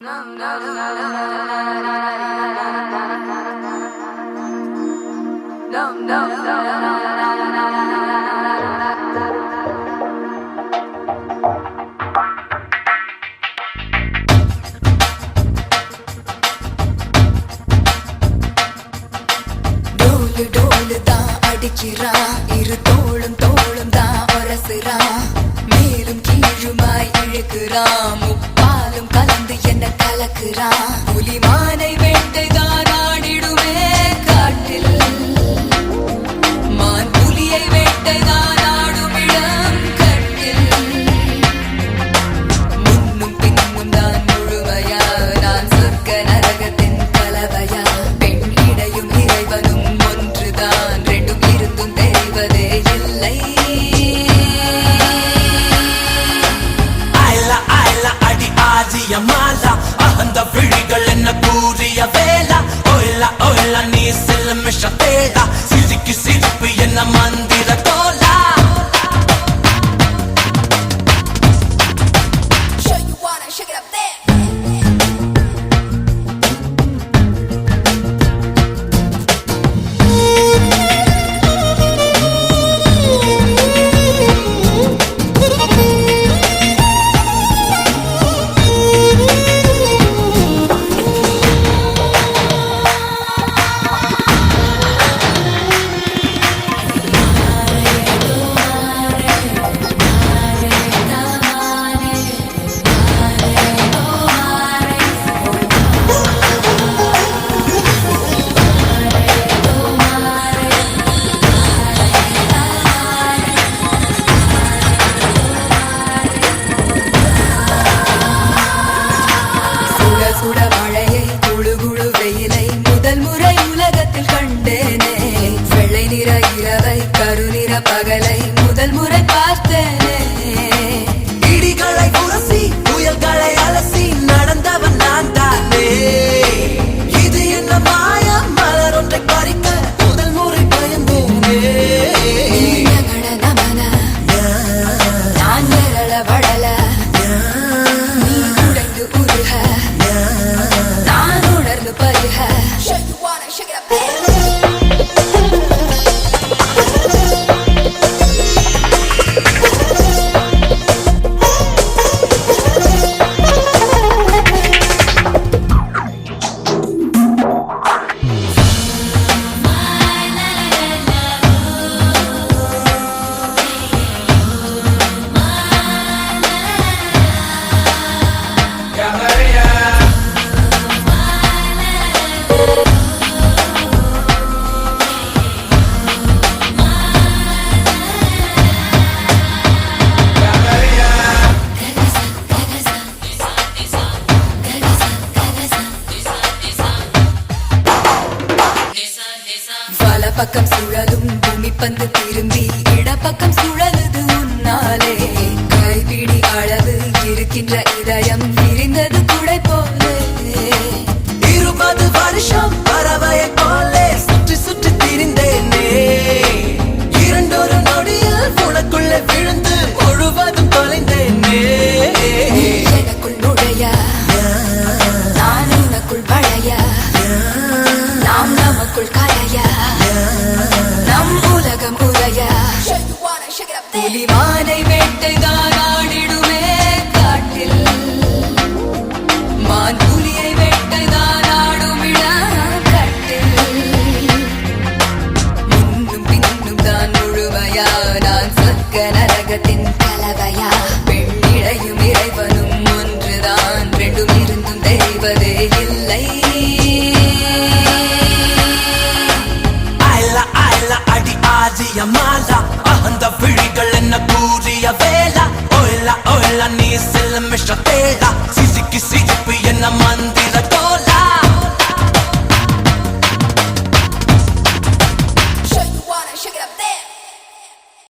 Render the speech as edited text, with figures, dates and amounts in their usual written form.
இரு தோளும் தோளும் தான் ஒரசுறான், மேலும் கீழுமாய் இழுக்கிறான், முப்பாலும் கலந்து என்ன கலக்குறான். புலிமானை வேட்டைதான் ஆடிடுமே காட்டில், மான் புலியை வேட்டைதான் ஆடும் இடம் கட்டில். முன்னும் பின்னும் தான் முழுமையா, நான் சொர்க்க நரகத்தின் கலவையா. பெண் இடையும் இறைவனும் ஒன்றுதான், ரெண்டும் இருந்தும் தெரிவதே இல்லை. மாலா அகந்த விழிகள் என்ன கூறிய வேளா, ஓய்லா ஓய்லா நீ செல்ல மிஷ தேடா, சிரிக்கு சிரிப்பு என்ன மந்திர தோலா. சுட மழையை குழு குழு வெயிலை முதல் முறை உலகத்தில் கண்டேனே. வெள்ளை நிற இரவை கருநிற பகலை முதல் முறை பார்த்தேனே. இடிகளை உரசி புயல்களை அலசி நடந்தவன் நான் தானே. இது என்ன மாயம், மலர் ஒன்றை பறிக்க முதல் முறை பயந்தேனே. நமன நான் நிரள வடல, நீ உடைந்து உருக, நான் உணர்ந்து பருக. பக்கம் சுழலும் பூமி பந்து திரும்பி இடப்பக்கம் சுழலுது உன்னாலே. கைப்பிடி அளவு இருக்கின்ற இதயம் விரிந்தது குடை போலே. 20 வருஷம் பறவையை போலே சுற்றி சுற்றி திரிந்தேனே. இரண்டொரு நொடியில் உனக்குள்ளே விழுந்து முழுவதும் தொலைந்தேனே. எனக்குள் நுழைய, நான் உனக்குள் வளைய, நாம் நமக்குள் கலைய, நம் உலகம் உரைய. புலிமானை வேட்டைதான் ஆடிடுமே காட்டில், மான் புலியை வேட்டைதான் ஆடும் இடம் கட்டில். முன்னும் பின்னும் தான் முழுமையா, நான் சொர்க்க நரகத்தின் கலவையா. பெண் இடையும் இறைவனும் ஒன்றுதான், ரெண்டும் இருந்தும் தெரிவதே இல்லை. மாலா அகந்த விழிகள் என்ன கூறிய வேளா, ஓய்லா ஓய்லா நீ செல்ல மிஷ தேடா, சிரிக்கு சிரிப்பு என்ன மந்திர